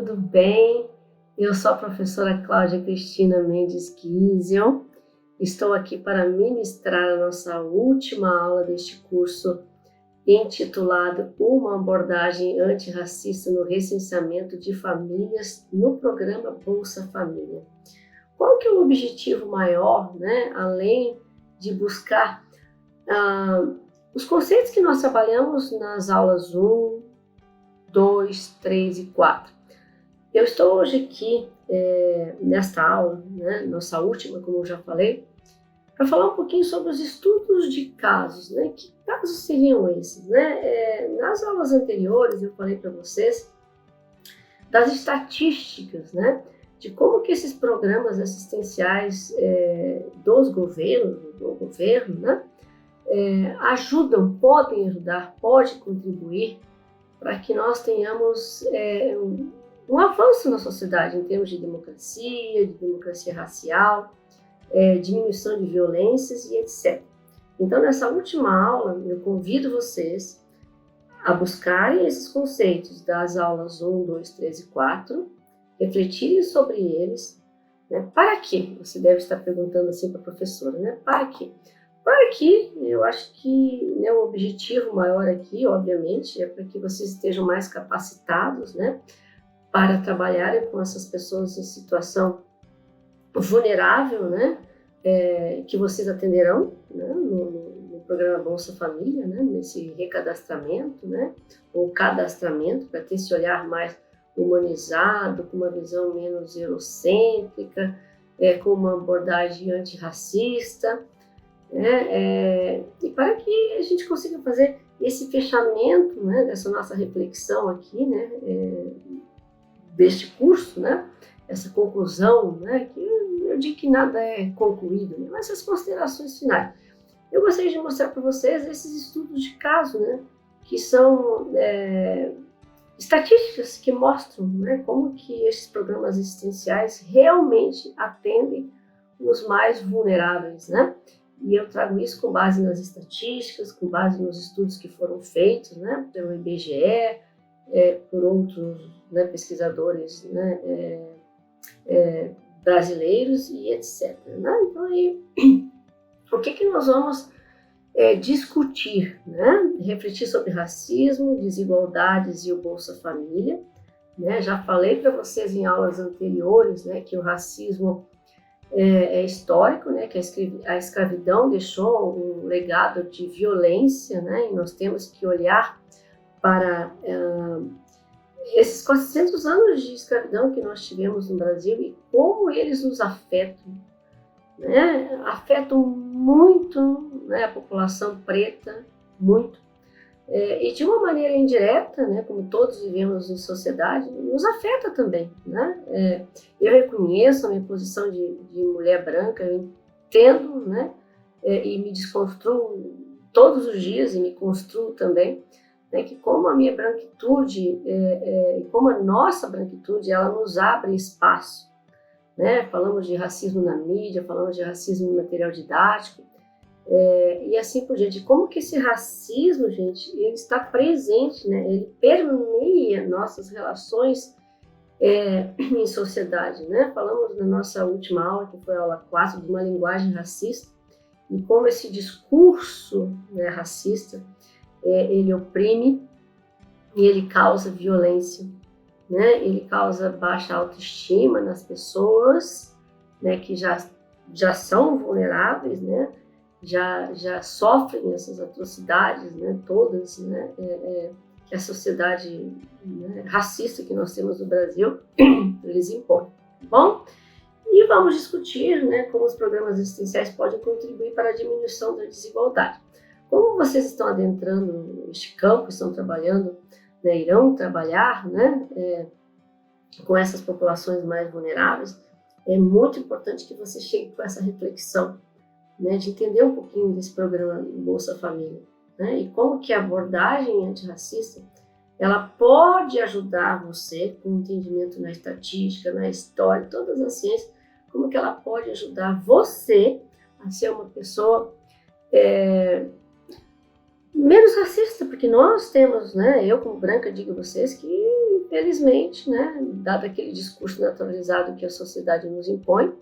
tudo bem? Eu sou a professora Cláudia Cristina Mendes Kiesel. Estou aqui para ministrar a nossa última aula deste curso intitulado Uma abordagem antirracista no recenseamento de famílias no programa Bolsa Família. Qual que é o objetivo maior, né? Além de buscar os conceitos que nós trabalhamos nas aulas 1, 2, 3 e 4. Eu estou hoje aqui nesta aula, né, nossa última, como eu já falei, para falar um pouquinho sobre os estudos de casos, né? Que casos seriam esses, né? Nas aulas anteriores eu falei para vocês das estatísticas, né? De como que esses programas assistenciais dos governos, do governo, né? Podem ajudar, podem contribuir para que nós tenhamos um avanço na sociedade em termos de democracia racial, diminuição de violências e etc. Então, nessa última aula, eu convido vocês a buscarem esses conceitos das aulas 1, 2, 3 e 4, refletirem sobre eles, né? Para quê? Você deve estar perguntando assim para a professora, né? Para quê? Para que eu acho que, né, o objetivo maior aqui, obviamente, é para que vocês estejam mais capacitados, né, para trabalharem com essas pessoas em situação vulnerável, né, que vocês atenderão, né, no programa Bolsa Família, né, nesse recadastramento, né, ou cadastramento, para ter esse olhar mais humanizado, com uma visão menos eurocêntrica, com uma abordagem antirracista, e para que a gente consiga fazer esse fechamento, né, dessa nossa reflexão aqui, né, deste curso, né, essa conclusão, né, que eu digo que nada é concluído, né, mas essas considerações finais. Eu gostaria de mostrar para vocês esses estudos de caso, né, que são estatísticas que mostram, né, como que esses programas assistenciais realmente atendem os mais vulneráveis, né? E eu trago isso com base nas estatísticas, com base nos estudos que foram feitos, né, pelo IBGE, por outros, né, pesquisadores, né, brasileiros e etc. Né? Então, aí, o que nós vamos discutir? Né? Refletir sobre racismo, desigualdades e o Bolsa Família. Né? Já falei para vocês em aulas anteriores, né, que o racismo é histórico, né, que a escravidão deixou um legado de violência, né, e nós temos que olhar para esses 400 anos de escravidão que nós tivemos no Brasil e como eles nos afetam, né, afetam muito, né, a população preta, muito, e de uma maneira indireta, né, como todos vivemos em sociedade, nos afeta também, né? Eu reconheço a minha posição de mulher branca, eu entendo, né, e me desconstruo todos os dias e me construo também, né, que como a minha branquitude e como a nossa branquitude, ela nos abre espaço, né? Falamos de racismo na mídia, falamos de racismo no material didático, e assim por diante. Como que esse racismo, gente, ele está presente, né? Ele permeia nossas relações em sociedade, né? Falamos na nossa última aula, que foi a aula 4, de uma linguagem racista, e como esse discurso, né, racista, ele oprime e ele causa violência, né? Ele causa baixa autoestima nas pessoas, né, que já são vulneráveis, né? Já sofrem essas atrocidades, né, todas, né, que a sociedade, né, racista que nós temos no Brasil, eles impõem, tá bom? E vamos discutir, né, como os programas assistenciais podem contribuir para a diminuição da desigualdade. Como vocês estão adentrando este campo, estão trabalhando, né, irão trabalhar, né, com essas populações mais vulneráveis, é muito importante que você chegue com essa reflexão, né, de entender um pouquinho desse programa Bolsa Família, né, e como que a abordagem antirracista ela pode ajudar você com o entendimento na estatística, na história, todas as ciências, como que ela pode ajudar você a ser uma pessoa menos racista, porque nós temos, né, eu como branca digo a vocês que, infelizmente, né, dado aquele discurso naturalizado que a sociedade nos impõe,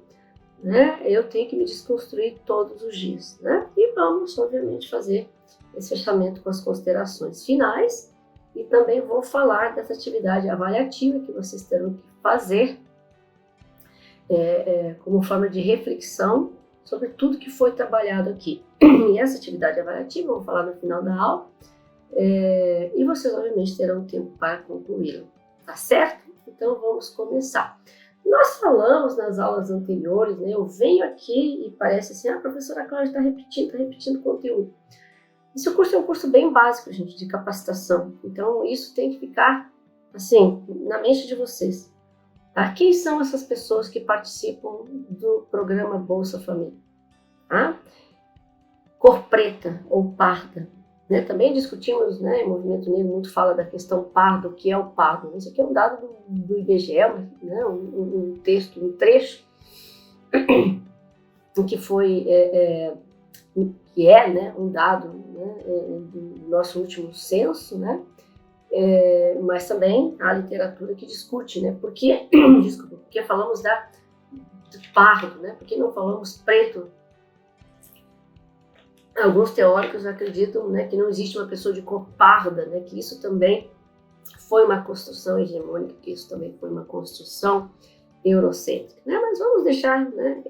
né, eu tenho que me desconstruir todos os dias, né, e vamos, obviamente, fazer esse fechamento com as considerações finais e também vou falar dessa atividade avaliativa que vocês terão que fazer como forma de reflexão sobre tudo que foi trabalhado aqui. E essa atividade avaliativa, vou falar no final da aula, e vocês, obviamente, terão tempo para concluí-la, tá certo? Então, vamos começar. Nós falamos nas aulas anteriores, né, eu venho aqui e parece assim, a professora Cláudia está repetindo conteúdo. Esse curso é um curso bem básico, gente, de capacitação. Então, isso tem que ficar, assim, na mente de vocês. Tá? Quem são essas pessoas que participam do programa Bolsa Família? Tá? Cor preta ou parda. Né? Também discutimos, né, o Movimento Negro muito fala da questão pardo, o que é o pardo. Isso aqui é um dado do IBGE, né, um texto, um trecho, que foi, que é, né, um dado, né, do nosso último censo, né, mas também a literatura que discute, né, porque falamos do pardo, né, porque não falamos preto. Alguns teóricos acreditam, né, que não existe uma pessoa de cor parda, né, que isso também foi uma construção hegemônica, que isso também foi uma construção eurocêntrica. Né? Mas vamos deixar, né,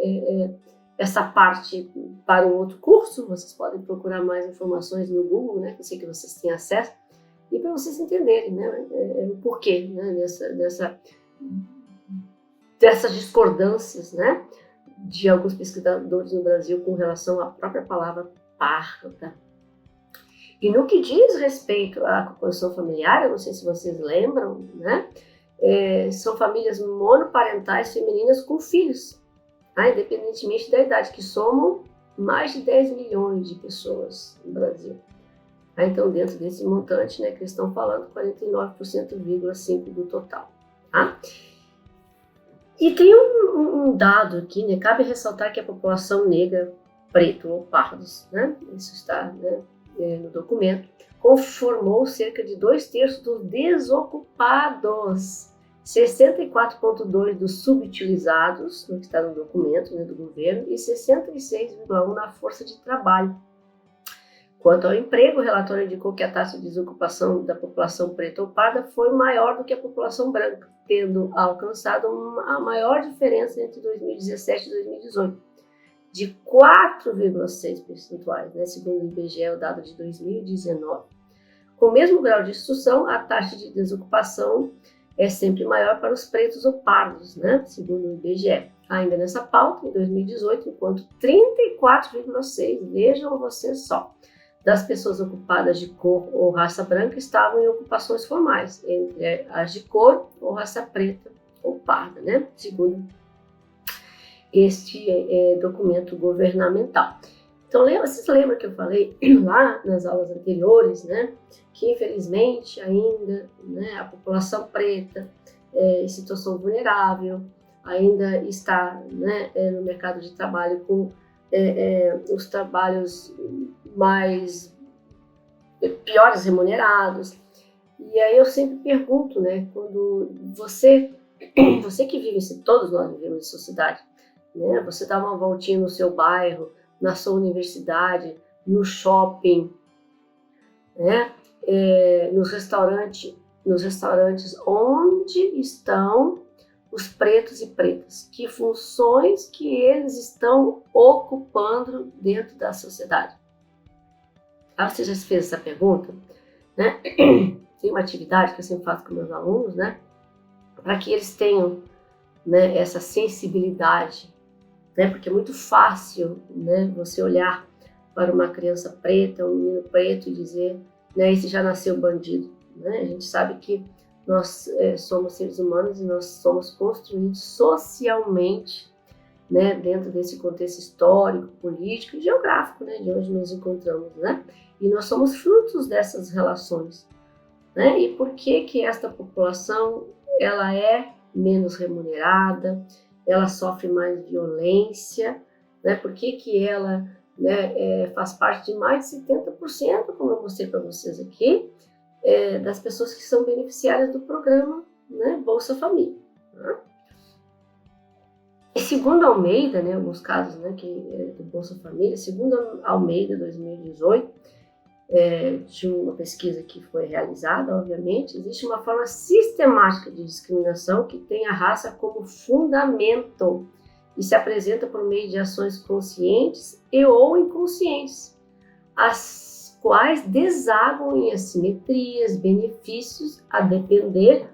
essa parte para um outro curso. Vocês podem procurar mais informações no Google, né, que eu sei que vocês têm acesso, e para vocês entenderem, né, o porquê, né, dessas discordâncias, né, de alguns pesquisadores no Brasil com relação à própria palavra parda. E no que diz respeito à composição familiar, eu não sei se vocês lembram, né, são famílias monoparentais femininas com filhos, tá? Independentemente da idade, que somam mais de 10 milhões de pessoas no Brasil. Tá? Então, dentro desse montante, né, que eles estão falando, 49,5% do total. Tá? E tem um dado aqui, né, cabe ressaltar que a população negra, preto ou pardos, né, isso está, né, no documento, conformou cerca de 2/3 dos desocupados, 64,2% dos subutilizados, no que está no documento, né, do governo, e 66,1% na força de trabalho. Quanto ao emprego, o relatório indicou que a taxa de desocupação da população preta ou parda foi maior do que a população branca, tendo alcançado a maior diferença entre 2017 e 2018. De 4,6 percentuais, né, segundo o IBGE, o dado de 2019. Com o mesmo grau de instrução, a taxa de desocupação é sempre maior para os pretos ou pardos, né, segundo o IBGE. Ainda nessa pauta, em 2018, enquanto 34,6%, vejam vocês só, das pessoas ocupadas de cor ou raça branca estavam em ocupações formais, entre as de cor ou raça preta ou parda, né, segundo este documento governamental. Então, vocês lembram que eu falei lá nas aulas anteriores, né, que infelizmente ainda, né, a população preta em situação vulnerável ainda está, né, no mercado de trabalho com os trabalhos mais piores remunerados. E aí eu sempre pergunto, né, quando você que vive, todos nós vivemos em sociedade, né? Você dá uma voltinha no seu bairro, na sua universidade, no shopping, né? Nos restaurantes onde estão os pretos e pretas, que funções que eles estão ocupando dentro da sociedade. Você já fez essa pergunta? Né? Tem uma atividade que eu sempre faço com meus alunos, né? Para que eles tenham, né, essa sensibilidade, né, porque é muito fácil, né, você olhar para uma criança preta, um menino preto e dizer, né, esse já nasceu bandido. Né? A gente sabe que nós somos seres humanos e nós somos construídos socialmente, né, dentro desse contexto histórico, político e geográfico, né, de onde nos encontramos, né? E nós somos frutos dessas relações, né? E por que esta população ela é menos remunerada, ela sofre mais violência, né? Por que ela, né, faz parte de mais de 70% 75%, como eu mostrei para vocês aqui, das pessoas que são beneficiárias do programa, né, Bolsa Família. Né? E segundo Almeida, né, alguns casos, né, do Bolsa Família, segundo Almeida, 2018, de uma pesquisa que foi realizada, obviamente, existe uma forma sistemática de discriminação que tem a raça como fundamento e se apresenta por meio de ações conscientes e ou inconscientes, as quais desagam em assimetrias, benefícios, a depender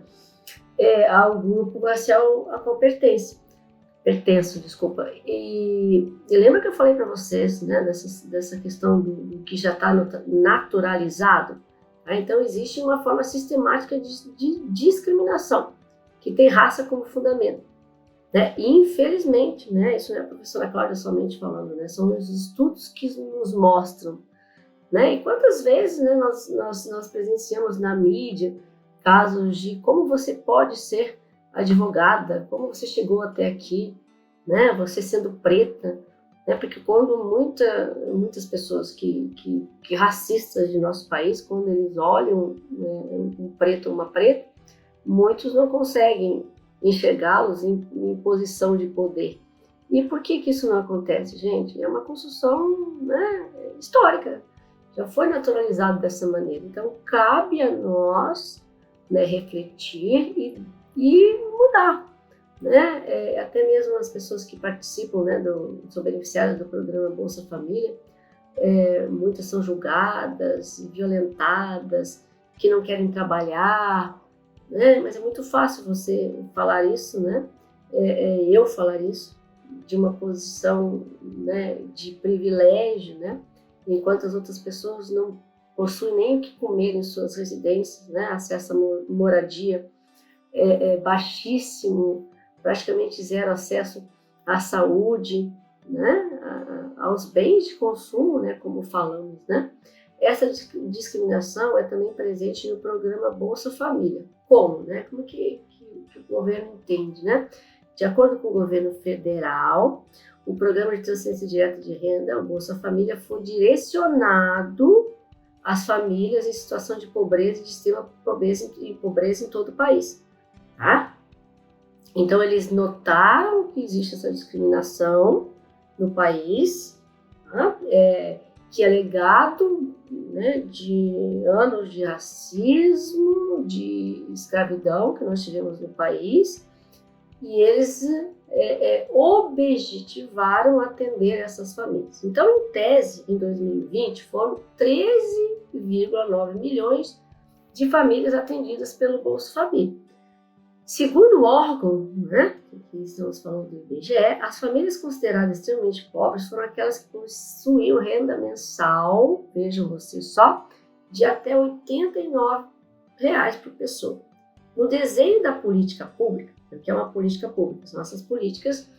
ao grupo racial a qual pertenço. E lembra que eu falei para vocês, né, dessa questão do que já está naturalizado? Tá? Então, existe uma forma sistemática de discriminação, que tem raça como fundamento. Né? E, infelizmente, né, isso não é a professora Cláudia somente falando, né, são os estudos que nos mostram. Né? E quantas vezes, né, nós presenciamos na mídia casos de como você pode ser advogada, como você chegou até aqui, né? Você sendo preta, né? Porque quando muitas pessoas que racistas de nosso país, quando eles olham, né, um preto ou uma preta, muitos não conseguem enxergá-los em posição de poder. E por que isso não acontece, gente? É uma construção, né, histórica, já foi naturalizado dessa maneira. Então, cabe a nós, né, refletir e mudar, né? Até mesmo as pessoas que participam, né, são beneficiárias do programa Bolsa Família, muitas são julgadas e violentadas, que não querem trabalhar, né? Mas é muito fácil você falar isso, né? Eu falar isso de uma posição, né, de privilégio, né? Enquanto as outras pessoas não possuem nem o que comer em suas residências, né? Acesso à moradia baixíssimo, praticamente zero acesso à saúde, né? Aos bens de consumo, né? Como falamos, né? Essa discriminação é também presente no programa Bolsa Família. Como, né? Como que o governo entende, né? De acordo com o governo federal, o programa de transferência direta de renda, o Bolsa Família, foi direcionado às famílias em situação de pobreza e de extrema pobreza em todo o país. Tá? Então, eles notaram que existe essa discriminação no país, tá? Que é legado, né, de anos de racismo, de escravidão que nós tivemos no país, e eles objetivaram atender essas famílias. Então, em tese, em 2020, foram 13,9 milhões de famílias atendidas pelo Bolsa Família. Segundo o órgão, né, que estamos falando do IBGE, as famílias consideradas extremamente pobres foram aquelas que possuíam renda mensal, vejam vocês só, de até R$ 89 por pessoa. No desenho da política pública, que é uma política pública, são essas políticas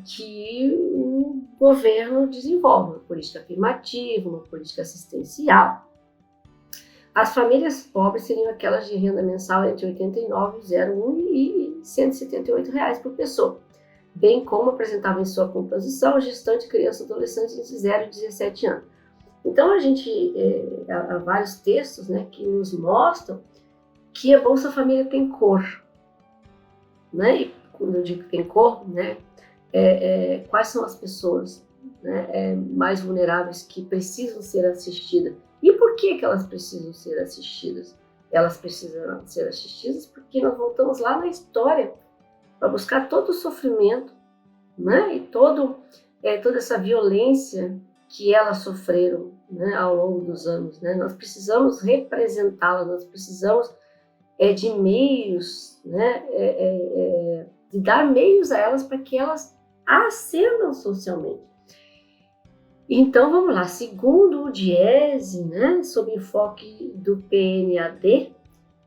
que o governo desenvolve, uma política afirmativa, uma política assistencial. As famílias pobres seriam aquelas de renda mensal entre R$ 89,01 e R$ 178 por pessoa, bem como apresentavam em sua composição gestante, criança, adolescente entre 0 e 17 anos. Então, há vários textos, né, que nos mostram que a Bolsa Família tem cor, né? E quando eu digo que tem cor, né, quais são as pessoas, né, mais vulneráveis que precisam ser assistidas? E por que elas precisam ser assistidas? Elas precisam ser assistidas porque nós voltamos lá na história para buscar todo o sofrimento, né, e toda essa violência que elas sofreram, né, ao longo dos anos, né? Nós precisamos representá-las, nós precisamos de meios, né, de dar meios a elas para que elas ascendam socialmente. Então, vamos lá. Segundo o DIEESE, né, sob enfoque do PNAD,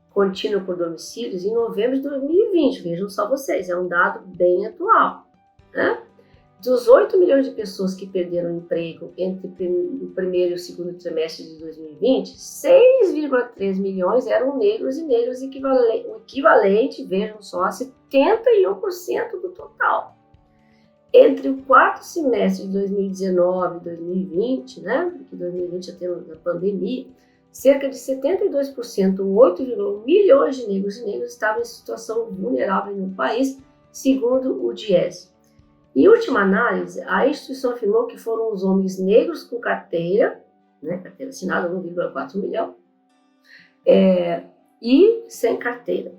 contínuo por domicílios, em novembro de 2020, vejam só vocês, é um dado bem atual, né? Dos 8 milhões de pessoas que perderam emprego entre o primeiro e o segundo trimestre de 2020, 6,3 milhões eram negros e negras, o equivalente, vejam só, a 71% do total. Entre o quarto semestre de 2019 e 2020, né, porque 2020 já temos a pandemia, cerca de 72%, 8,1 milhões de negros e negras estavam em situação vulnerável no país, segundo o DIEESE. Em última análise, a instituição afirmou que foram os homens negros com carteira, né, carteira assinada, 1,4 milhão, e sem carteira.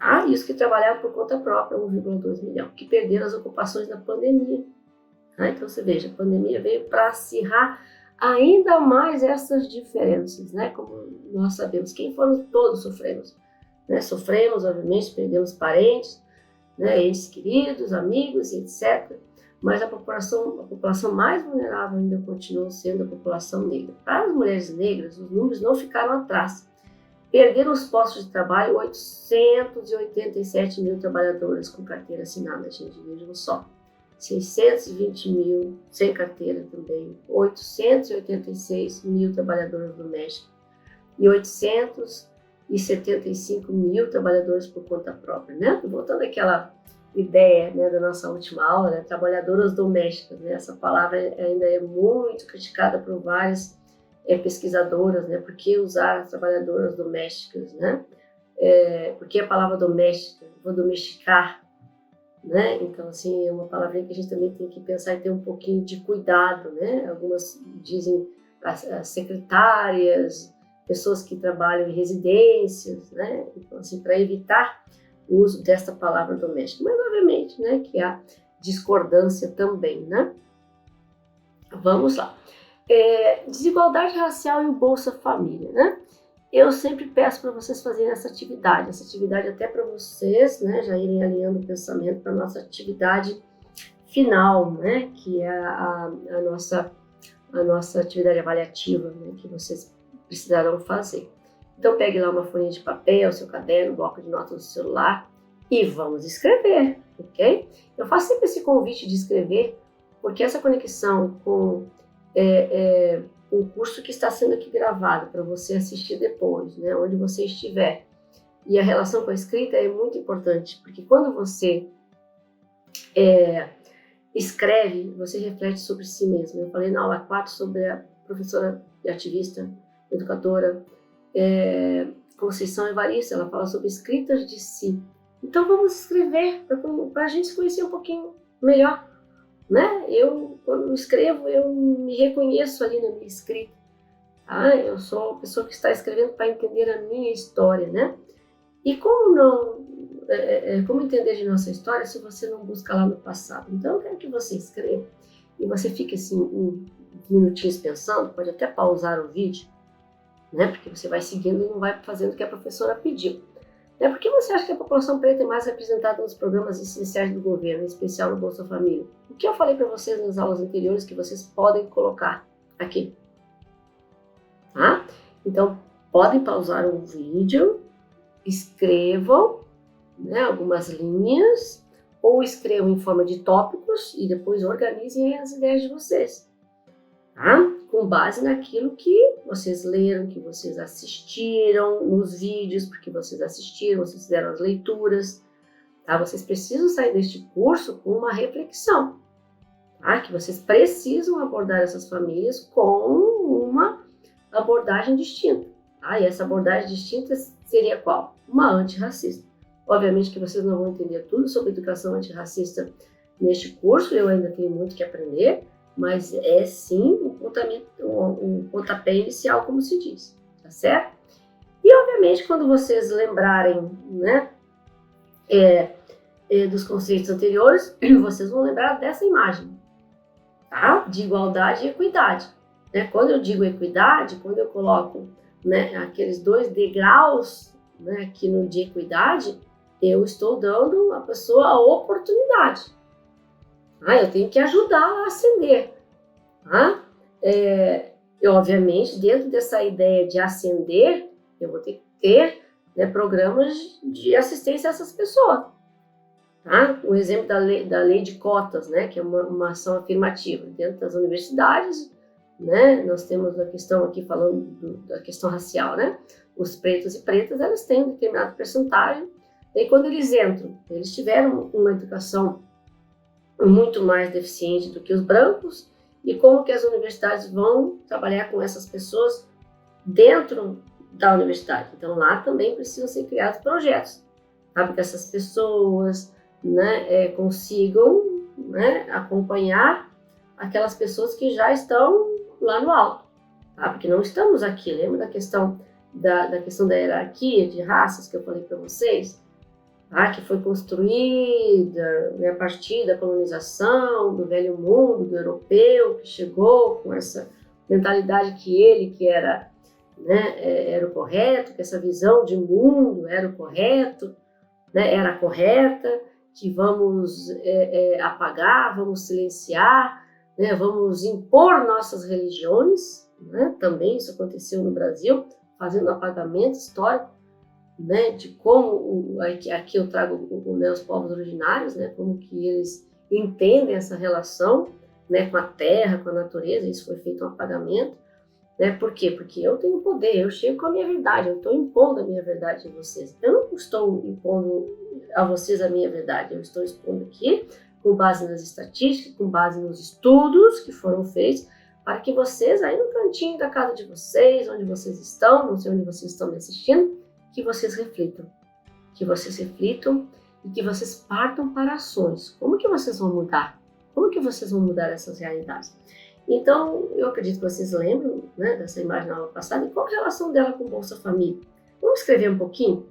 Ah, e os que trabalhavam por conta própria, 1,2 milhão, que perderam as ocupações na pandemia. Ah, então você veja, a pandemia veio para acirrar ainda mais essas diferenças, né? Como nós sabemos, quem foram todos sofremos, né? Sofremos, obviamente, perdemos parentes, né? Entes queridos, amigos, etc. Mas a população mais vulnerável ainda continua sendo a população negra. Para as mulheres negras, os números não ficaram atrás. Perderam os postos de trabalho 887 mil trabalhadoras com carteira assinada, gente, vejam só. 620 mil sem carteira também, 886 mil trabalhadoras domésticas e 875 mil trabalhadores por conta própria, né? Voltando àquela ideia, né, da nossa última aula, né, trabalhadoras domésticas, né? Essa palavra ainda é muito criticada por várias pesquisadoras, né? Por que usar as trabalhadoras domésticas, né? Por que a palavra doméstica? Vou domesticar, né? Então, assim, é uma palavrinha que a gente também tem que pensar e ter um pouquinho de cuidado, né? Algumas dizem as secretárias, pessoas que trabalham em residências, né? Então, assim, para evitar o uso desta palavra doméstica. Mas, obviamente, né, que há discordância também, né? Vamos lá. Desigualdade racial e o Bolsa Família, né? Eu sempre peço para vocês fazerem essa atividade até para vocês, né, já irem alinhando o pensamento para a nossa atividade final, né, que é a nossa atividade avaliativa, né, que vocês precisarão fazer. Então pegue lá uma folhinha de papel, seu caderno, bloco de notas do celular e vamos escrever, ok? Eu faço sempre esse convite de escrever porque essa conexão com um curso que está sendo aqui gravado para você assistir depois, né, onde você estiver. E a relação com a escrita é muito importante, porque quando você escreve, você reflete sobre si mesmo. Eu falei na aula 4 sobre a professora e ativista, educadora Conceição Evaristo, ela fala sobre escritas de si. Então vamos escrever para a gente se conhecer um pouquinho melhor, né? Eu, quando escrevo, eu me reconheço ali na minha escrita. Tá? Eu sou a pessoa que está escrevendo para entender a minha história, né? E como entender de nossa história se você não busca lá no passado? Então eu quero que você escreva e você fique assim uns minutinhos pensando, pode até pausar o vídeo, né? Porque você vai seguindo e não vai fazendo o que a professora pediu. Por que você acha que a população preta é mais representada nos programas essenciais do governo, em especial no Bolsa Família? O que eu falei para vocês nas aulas anteriores que vocês podem colocar aqui. Tá? Então, podem pausar o vídeo, escrevam, né, algumas linhas, ou escrevam em forma de tópicos e depois organizem as ideias de vocês. Tá? Com base naquilo que vocês leram, que vocês assistiram nos vídeos, porque vocês assistiram, vocês fizeram as leituras. Tá? Vocês precisam sair deste curso com uma reflexão. Tá? Que vocês precisam abordar essas famílias com uma abordagem distinta. Tá? E essa abordagem distinta seria qual? Uma antirracista. Obviamente que vocês não vão entender tudo sobre educação antirracista neste curso, eu ainda tenho muito que aprender, mas é sim um pontapé inicial, como se diz, tá certo? E obviamente quando vocês lembrarem, né, dos conceitos anteriores, vocês vão lembrar dessa imagem, tá? De igualdade e equidade. Né? Quando eu digo equidade, quando eu coloco, né, aqueles 2 degraus, né, aqui no de equidade, eu estou dando à pessoa a oportunidade. Eu tenho que ajudá-la a ascender. Tá? Obviamente, dentro dessa ideia de ascender, eu vou ter que ter, né, programas de assistência a essas pessoas. Tá? O exemplo da lei de cotas, né, que é uma ação afirmativa. Dentro das universidades, né, nós temos a questão aqui falando da questão racial, né? Os pretos e pretas, elas têm um determinado percentagem. E quando eles entram, eles tiveram uma educação muito mais deficiente do que os brancos, e como que as universidades vão trabalhar com essas pessoas dentro da universidade. Então lá também precisam ser criados projetos, para que essas pessoas, né, consigam, né, acompanhar aquelas pessoas que já estão lá no alto, tá? Porque não estamos aqui. Lembra da questão da hierarquia de raças que eu falei para vocês? Que foi construída, né, a partir da colonização, do velho mundo, do europeu, que chegou com essa mentalidade que era, né, era o correto, que essa visão de mundo era o correto, né, era correta, que vamos apagar, vamos silenciar, né, vamos impor nossas religiões, né? Também isso aconteceu no Brasil, fazendo apagamento histórico, né, de como, aqui eu trago os povos originários, né, como que eles entendem essa relação, né, com a terra, com a natureza. Isso foi feito um apagamento, né? Por quê? Porque eu tenho poder, eu chego com a minha verdade, eu estou impondo a minha verdade a vocês. Eu não estou impondo a vocês a minha verdade, eu estou expondo aqui com base nas estatísticas, com base nos estudos que foram feitos, para que vocês, aí no cantinho da casa de vocês, onde vocês estão, não sei onde vocês estão me assistindo, que vocês reflitam e que vocês partam para ações. Como que vocês vão mudar? Como que vocês vão mudar essas realidades? Então, eu acredito que vocês lembram, né, dessa imagem na aula passada, e qual a relação dela com o Bolsa Família? Vamos escrever um pouquinho?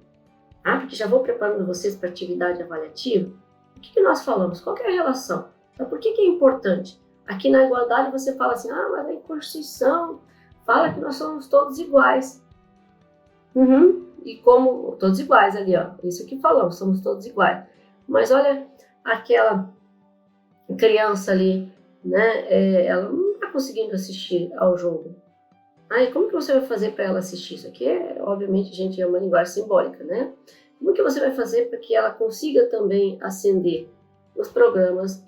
Porque já vou preparando vocês para a atividade avaliativa. O que nós falamos? Qual que é a relação? Então, por que é importante? Aqui na igualdade você fala assim, mas a Constituição fala que nós somos todos iguais. E como todos iguais ali, ó, isso que falamos, somos todos iguais. Mas olha aquela criança ali, né, ela não está conseguindo assistir ao jogo. E como que você vai fazer para ela assistir? Isso aqui obviamente, gente, é uma linguagem simbólica, né? Como que você vai fazer para que ela consiga também ascender? Os programas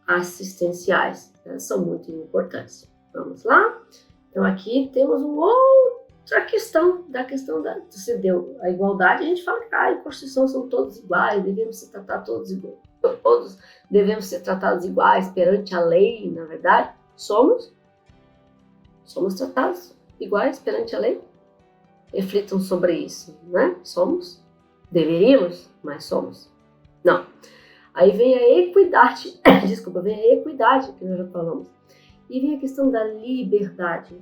assistenciais, né, são muito importantes. Vamos lá? Então aqui temos outra questão, você deu a igualdade, a gente fala que a Constituição são todos iguais, devemos ser tratados todos iguais. Todos devemos ser tratados iguais perante a lei, na verdade. Somos tratados iguais perante a lei? Reflitam sobre isso, né? Somos? Deveríamos, mas somos? Não. Aí vem a equidade, vem a equidade que nós já falamos. E vem a questão da liberdade,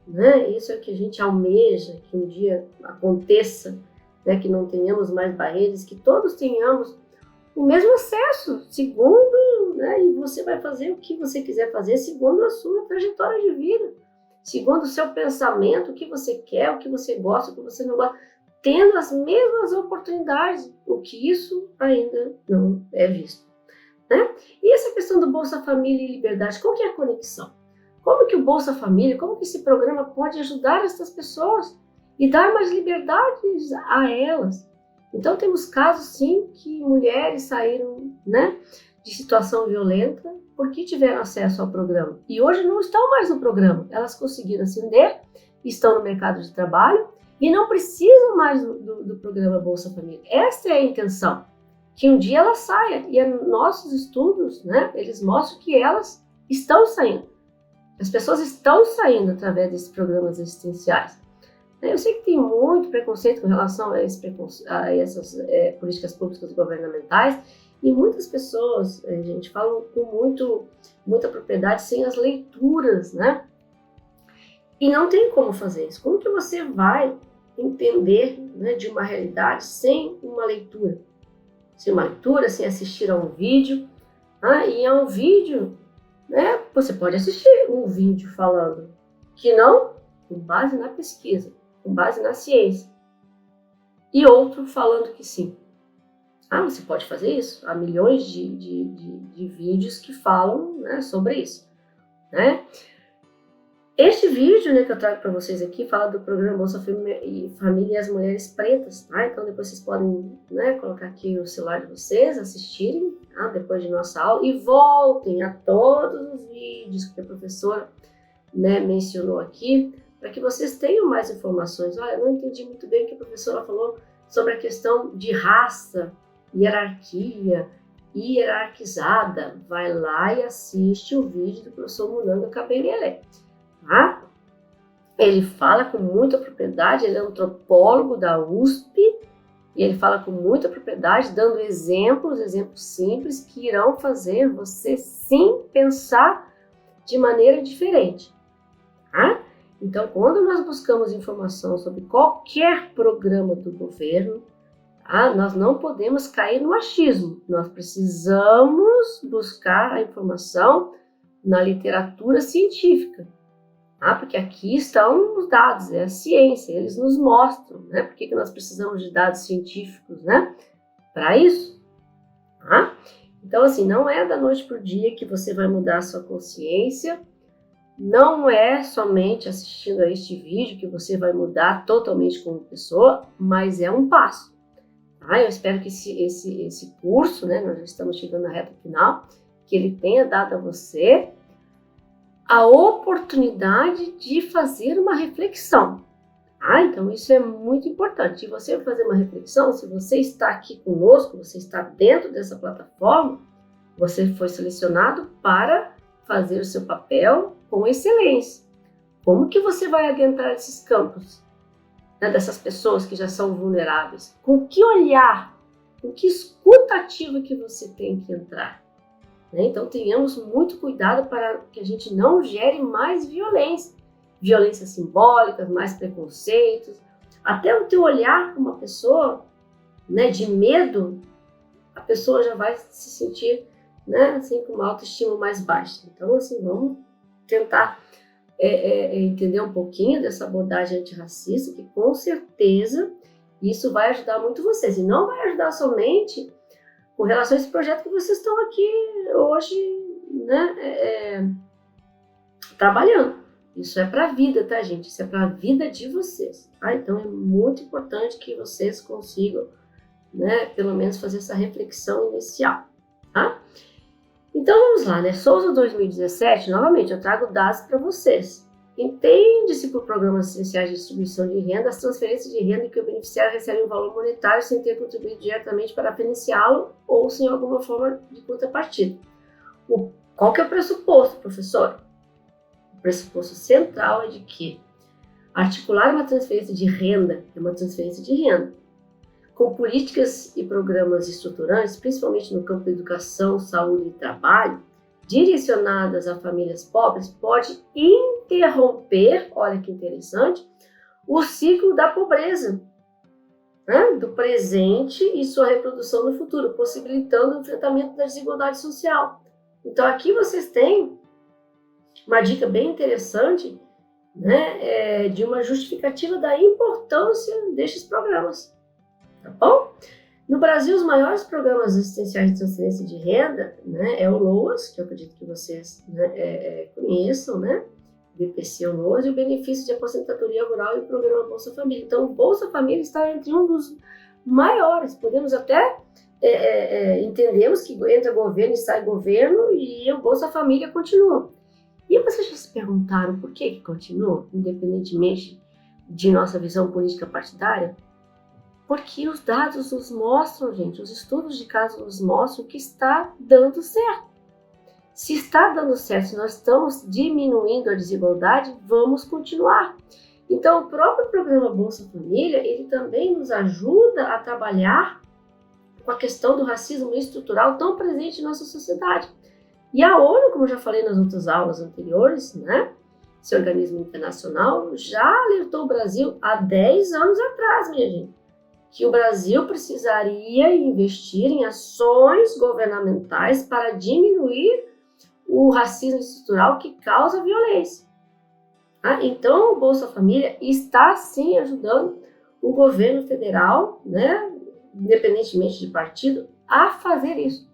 né? Isso é o que a gente almeja, que um dia aconteça, né? Que não tenhamos mais barreiras, que todos tenhamos o mesmo acesso, segundo, né? E você vai fazer o que você quiser fazer segundo a sua trajetória de vida, segundo o seu pensamento, o que você quer, o que você gosta, o que você não gosta, tendo as mesmas oportunidades, o que isso ainda não é visto, né? E essa questão do Bolsa Família e liberdade, qual que é a conexão? Como que o Bolsa Família, como que esse programa pode ajudar essas pessoas e dar mais liberdades a elas? Então temos casos sim que mulheres saíram, né, de situação violenta porque tiveram acesso ao programa e hoje não estão mais no programa, elas conseguiram ascender, estão no mercado de trabalho e não precisam mais do programa Bolsa Família. Esta é a intenção, que um dia ela saia, e nossos estudos, né, eles mostram que elas estão saindo. As pessoas estão saindo através desses programas assistenciais. Eu sei que tem muito preconceito com relação a essas políticas públicas governamentais, e muitas pessoas, gente, falam com muita propriedade sem as leituras, né? E não tem como fazer isso. Como que você vai entender, né, de uma realidade sem uma leitura? Sem uma leitura, sem assistir a um vídeo. E é um vídeo, né? Você pode assistir um vídeo falando que não, com base na pesquisa, com base na ciência. E outro falando que sim. Você pode fazer isso? Há milhões de vídeos que falam, né, sobre isso, né? Este vídeo, né, que eu trago para vocês aqui fala do programa Bolsa Família e as Mulheres Pretas, tá? Então depois vocês podem, né, colocar aqui o celular de vocês, assistirem, tá? Depois de nossa aula, e voltem a todos os vídeos que a professora, né, mencionou aqui, para que vocês tenham mais informações. Olha, eu não entendi muito bem o que a professora falou sobre a questão de raça, hierarquia hierarquizada, vai lá e assiste o vídeo do professor Munanga Kabengele, tá? Ele fala com muita propriedade, ele é antropólogo da USP, e ele fala com muita propriedade, dando exemplos simples que irão fazer você sim pensar de maneira diferente, tá? Então, quando nós buscamos informação sobre qualquer programa do governo, tá, nós não podemos cair no achismo. Nós precisamos buscar a informação na literatura científica, tá? Porque aqui estão os dados, é a ciência, eles nos mostram, né? Por que nós precisamos de dados científicos, né? Para isso, tá? Então, assim, não é da noite para o dia que você vai mudar a sua consciência. Não é somente assistindo a este vídeo que você vai mudar totalmente como pessoa, mas é um passo. Tá? Eu espero que esse curso, né, nós já estamos chegando na reta final, que ele tenha dado a você a oportunidade de fazer uma reflexão. Tá? Então isso é muito importante. E você fazer uma reflexão, se você está aqui conosco, você está dentro dessa plataforma, você foi selecionado para fazer o seu papel com excelência. Como que você vai adentrar esses campos, né, dessas pessoas que já são vulneráveis? Com que olhar, com que escuta ativa que você tem que entrar? Né? Então tenhamos muito cuidado para que a gente não gere mais violência. Violências simbólicas, mais preconceitos. Até o teu olhar com uma pessoa, né, de medo, a pessoa já vai se sentir, né, assim, com uma autoestima mais baixa. Então, assim, vamos tentar entender um pouquinho dessa abordagem antirracista, que com certeza isso vai ajudar muito vocês. E não vai ajudar somente com relação a esse projeto que vocês estão aqui hoje, né, trabalhando. Isso é para a vida, tá, gente? Isso é para a vida de vocês, tá? Então, é muito importante que vocês consigam, né, pelo menos fazer essa reflexão inicial, tá? Então vamos lá, né? Souza 2017, novamente, eu trago dados para vocês. Entende-se por programas essenciais de distribuição de renda as transferências de renda em que o beneficiário recebe um valor monetário sem ter contribuído diretamente para financiá-lo ou sem alguma forma de contrapartida. Qual que é o pressuposto, professor? O pressuposto central é de que articular uma transferência de renda é uma transferência de renda com políticas e programas estruturantes, principalmente no campo da educação, saúde e trabalho, direcionadas a famílias pobres, pode interromper, olha que interessante, o ciclo da pobreza, né, do presente e sua reprodução no futuro, possibilitando o enfrentamento da desigualdade social. Então aqui vocês têm uma dica bem interessante, né, de uma justificativa da importância destes programas. Tá bom? No Brasil, os maiores programas assistenciais de transferência de renda, né, é o LOAS, que eu acredito que vocês, né, conheçam, né? BPC, o LOAS, e o benefício de aposentadoria rural e o programa Bolsa Família. Então, o Bolsa Família está entre um dos maiores. Podemos até entendemos que entra governo e sai governo e o Bolsa Família continua. E vocês já se perguntaram por que continua, independentemente de nossa visão política partidária? Porque os dados nos mostram, gente, os estudos de caso nos mostram que está dando certo. Se está dando certo, se nós estamos diminuindo a desigualdade, vamos continuar. Então, o próprio programa Bolsa Família, ele também nos ajuda a trabalhar com a questão do racismo estrutural tão presente em nossa sociedade. E a ONU, como eu já falei nas outras aulas anteriores, né, esse organismo internacional, já alertou o Brasil há 10 anos atrás, minha gente, que o Brasil precisaria investir em ações governamentais para diminuir o racismo estrutural que causa violência. Tá? Então, o Bolsa Família está, sim, ajudando o governo federal, né, independentemente de partido, a fazer isso.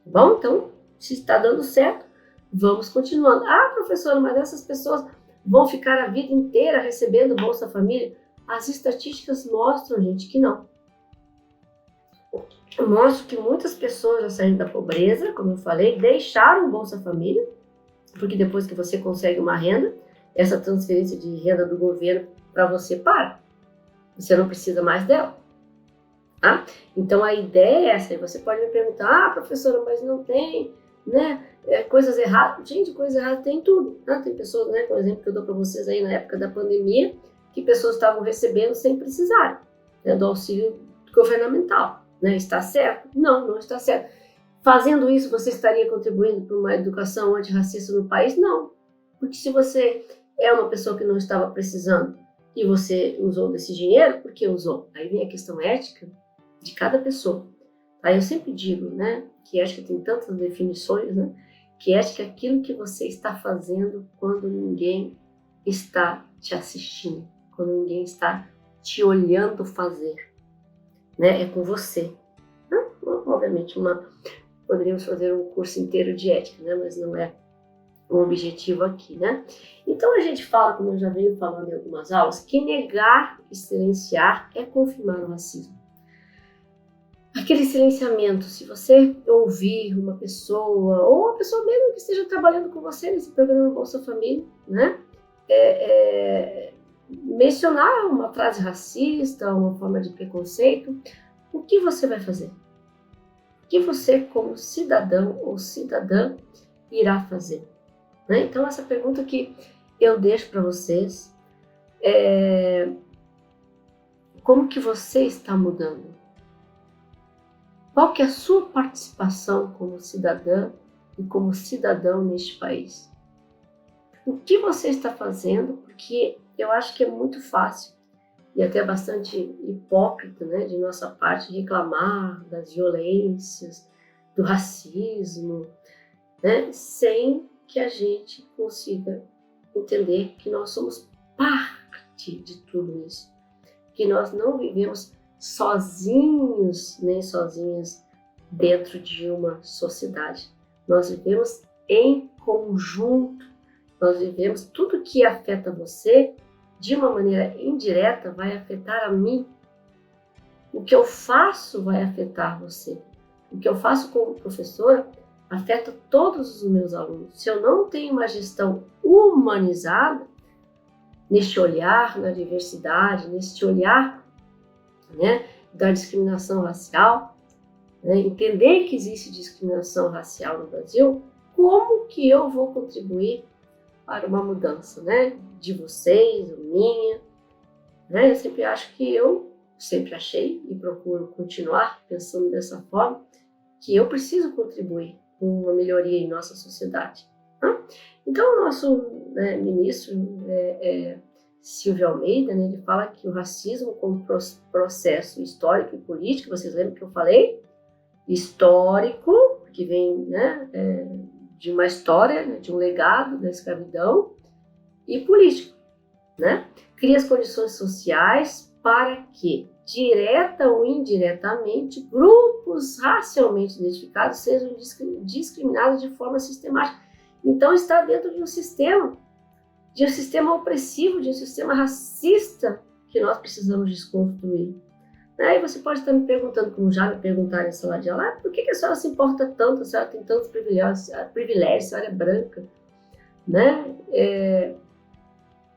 Bom, então, se está dando certo, vamos continuando. Ah, professora, mas essas pessoas vão ficar a vida inteira recebendo Bolsa Família? As estatísticas mostram, gente, que não. Mostram que muitas pessoas já saíram da pobreza, como eu falei, deixaram o Bolsa Família, porque depois que você consegue uma renda, essa transferência de renda do governo para você para. Você não precisa mais dela. Tá? Então a ideia é essa. Você pode me perguntar, professora, mas não tem, né, coisas erradas? Gente, coisas erradas tem tudo. Tá? Tem pessoas, né, por exemplo, que eu dou para vocês aí na época da pandemia, que pessoas estavam recebendo sem precisar, né, do auxílio governamental. Né? Está certo? Não, não está certo. Fazendo isso, você estaria contribuindo para uma educação antirracista no país? Não. Porque se você é uma pessoa que não estava precisando e você usou desse dinheiro, por que usou? Aí vem a questão ética de cada pessoa. Aí eu sempre digo, né, que ética tem tantas definições, né, que ética é aquilo que você está fazendo quando ninguém está te assistindo, quando ninguém está te olhando fazer, né, é com você. Obviamente, poderíamos fazer um curso inteiro de ética, né, mas não é o objetivo aqui, né? Então a gente fala, como eu já venho falando em algumas aulas, que negar e silenciar é confirmar o racismo. Aquele silenciamento, se você ouvir uma pessoa, ou uma pessoa mesmo que esteja trabalhando com você nesse programa Bolsa Família, né? Mencionar uma frase racista, uma forma de preconceito, o que você vai fazer? O que você, como cidadão ou cidadã, irá fazer? Né? Então, essa pergunta que eu deixo para vocês é: como que você está mudando? Qual que é a sua participação como cidadã e como cidadão neste país? O que você está fazendo? Porque eu acho que é muito fácil e até bastante hipócrita, né, de nossa parte reclamar das violências, do racismo, né, sem que a gente consiga entender que nós somos parte de tudo isso, que nós não vivemos sozinhos nem sozinhas dentro de uma sociedade. Nós vivemos em conjunto, nós vivemos tudo que afeta você de uma maneira indireta vai afetar a mim. O que eu faço vai afetar você. O que eu faço como professora afeta todos os meus alunos. Se eu não tenho uma gestão humanizada, neste olhar na diversidade, neste olhar, né, da discriminação racial, né, entender que existe discriminação racial no Brasil, como que eu vou contribuir para uma mudança, né, de vocês, minha, né? Eu sempre achei e procuro continuar pensando dessa forma, que eu preciso contribuir com uma melhoria em nossa sociedade. Tá? Então, o nosso, né, ministro Silvio Almeida, né, ele fala que o racismo como processo histórico e político, vocês lembram que eu falei? Histórico, que vem, né, de uma história, né, de um legado da escravidão, e político, né? Cria as condições sociais para que, direta ou indiretamente, grupos racialmente identificados sejam discriminados de forma sistemática. Então está dentro de um sistema opressivo, de um sistema racista que nós precisamos desconstruir. Aí você pode estar me perguntando, como já me perguntaram em sala de aula, por que a senhora se importa tanto, a senhora tem tantos privilégios, a senhora é branca, né?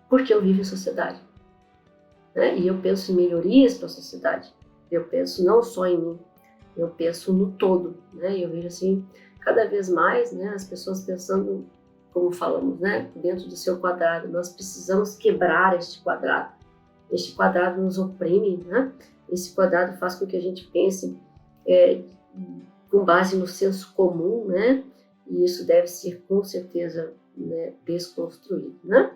Porque eu vivo em sociedade, né? E eu penso em melhorias para a sociedade, eu penso não só em mim, eu penso no todo, né? E eu vejo assim, cada vez mais, né, as pessoas pensando, como falamos, né, dentro do seu quadrado. Nós precisamos quebrar este quadrado nos oprime, né? Esse quadrado faz com que a gente pense com base no senso comum, né? E isso deve ser, com certeza, né, desconstruído, né?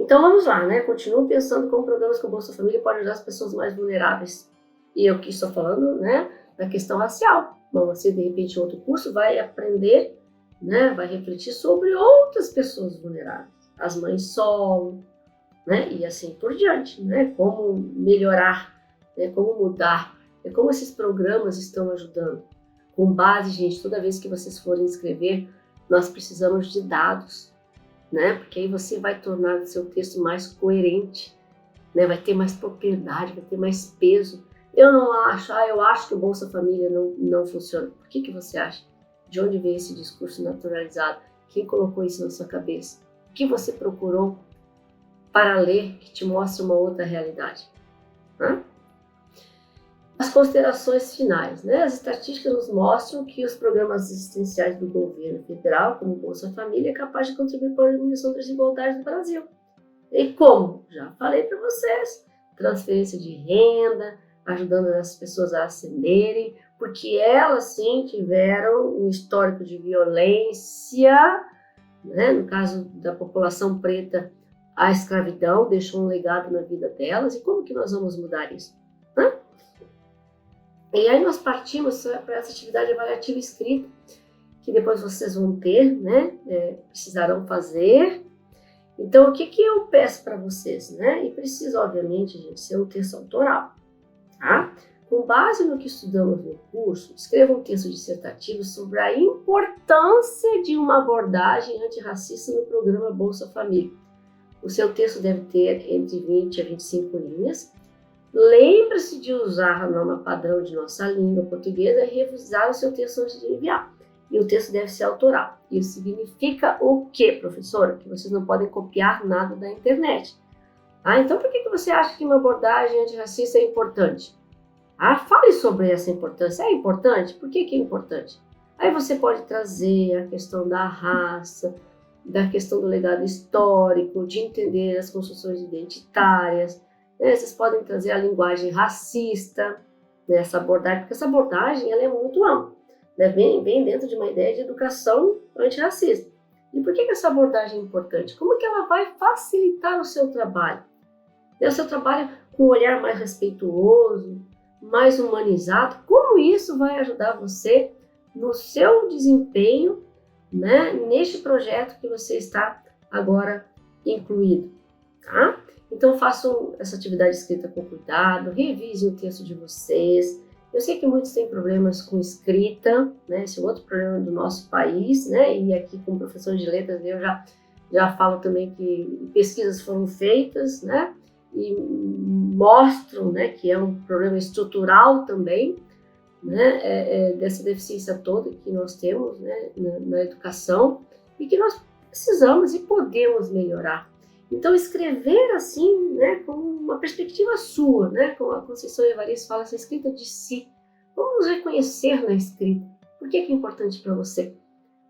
Então vamos lá, né? Continuo pensando como programas como Bolsa Família podem ajudar as pessoas mais vulneráveis. E eu que estou falando, né, da questão racial. Bom, você de repente em outro curso vai aprender, né, vai refletir sobre outras pessoas vulneráveis, as mães solo, né, e assim por diante, né? Como melhorar, né, como mudar, como esses programas estão ajudando. Com base, gente, toda vez que vocês forem escrever, nós precisamos de dados, né? Porque aí você vai tornar o seu texto mais coerente, né? Vai ter mais propriedade, vai ter mais peso. Eu acho que o Bolsa Família não funciona. Por que você acha? De onde veio esse discurso naturalizado? Quem colocou isso na sua cabeça? O que você procurou para ler que te mostra uma outra realidade? Hã? As considerações finais, né? As estatísticas nos mostram que os programas assistenciais do governo federal, como o Bolsa Família, é capaz de contribuir para a diminuição das desigualdades no Brasil. E como? Já falei para vocês, transferência de renda, ajudando as pessoas a ascenderem, porque elas sim tiveram um histórico de violência, né? No caso da população preta, a escravidão deixou um legado na vida delas, e como que nós vamos mudar isso? Né? E aí nós partimos para essa atividade avaliativa escrita, que depois vocês vão ter, né? Precisarão fazer. Então, o que eu peço para vocês, né? E precisa, obviamente, gente, ser um texto autoral, tá? Com base no que estudamos no curso, escreva um texto dissertativo sobre a importância de uma abordagem antirracista no programa Bolsa Família. O seu texto deve ter entre 20 a 25 linhas. Lembre-se de usar a norma padrão de nossa língua portuguesa e revisar o seu texto antes de enviar. E o texto deve ser autoral. Isso significa o quê, professora? Que vocês não podem copiar nada da internet. Então, por que você acha que uma abordagem antirracista é importante? Fale sobre essa importância. É importante? Por que é importante? Aí você pode trazer a questão da raça, da questão do legado histórico, de entender as construções identitárias. Vocês podem trazer a linguagem racista nessa abordagem, porque essa abordagem ela é muito ampla, né? Bem dentro de uma ideia de educação antirracista. E por que essa abordagem é importante? Como que ela vai facilitar o seu trabalho? O seu trabalho com um olhar mais respeituoso, mais humanizado. Como isso vai ajudar você no seu desempenho, né, neste projeto que você está agora incluído, tá? Então façam essa atividade escrita com cuidado, revisem o texto de vocês. Eu sei que muitos têm problemas com escrita, né? Esse é outro problema do nosso país, né? E aqui como professor de letras eu já falo também que pesquisas foram feitas, né? E mostram, né, que é um problema estrutural também, né? Dessa deficiência toda que nós temos, né, na educação e que nós precisamos e podemos melhorar. Então, escrever assim, né, com uma perspectiva sua, né, como a Conceição Evaristo fala, essa escrita de si. Vamos reconhecer na escrita. Por que é importante para você?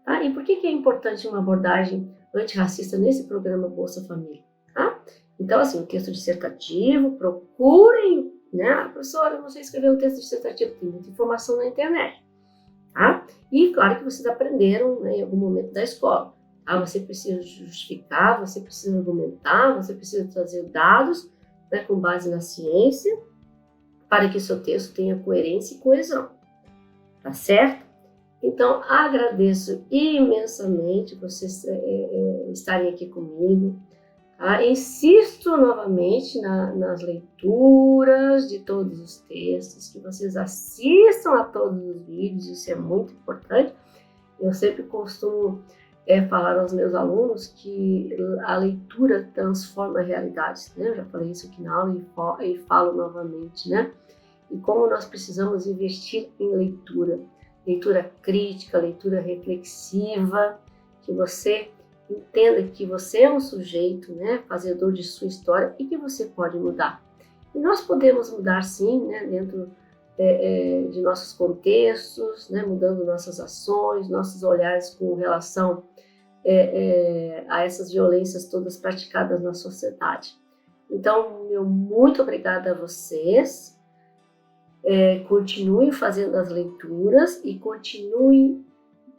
Tá? E por que é importante uma abordagem antirracista nesse programa Bolsa Família? Tá? Então, assim, um texto dissertativo, procurem, né? Professora, você escreveu um texto dissertativo, tem muita informação na internet. Tá? E claro que vocês aprenderam, né, em algum momento da escola. Você precisa justificar, você precisa argumentar, você precisa trazer dados, né, com base na ciência, para que o seu texto tenha coerência e coesão. Tá certo? Então, agradeço imensamente vocês estarem aqui comigo. Tá? Insisto novamente nas leituras de todos os textos, que vocês assistam a todos os vídeos, isso é muito importante. Eu sempre costumo falar aos meus alunos que a leitura transforma realidades, né? Eu já falei isso aqui na aula e falo novamente, né? E como nós precisamos investir em leitura crítica, leitura reflexiva, que você entenda que você é um sujeito, né, fazedor de sua história e que você pode mudar. E nós podemos mudar sim, né, dentro de nossos contextos, né, mudando nossas ações, nossos olhares com relação a essas violências todas praticadas na sociedade. Então, meu muito obrigada a vocês. Continuem fazendo as leituras e continuem,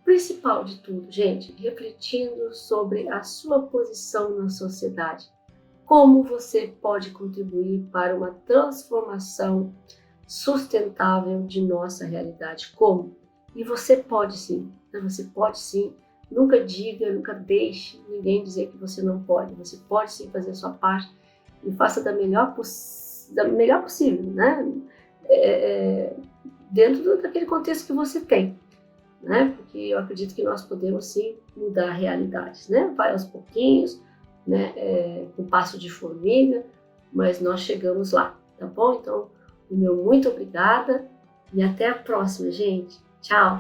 principal de tudo, gente, refletindo sobre a sua posição na sociedade. Como você pode contribuir para uma transformação sustentável de nossa realidade. Como? E você pode sim, né? Você pode sim. Nunca nunca deixe ninguém dizer que você não pode. Você pode sim fazer a sua parte e faça da melhor possível, né? Dentro daquele contexto que você tem, né? Porque eu acredito que nós podemos sim mudar realidades, né? Vai aos pouquinhos, né? Com passo de formiga, mas nós chegamos lá, tá bom? Então, o meu muito obrigada e até a próxima, gente. Tchau!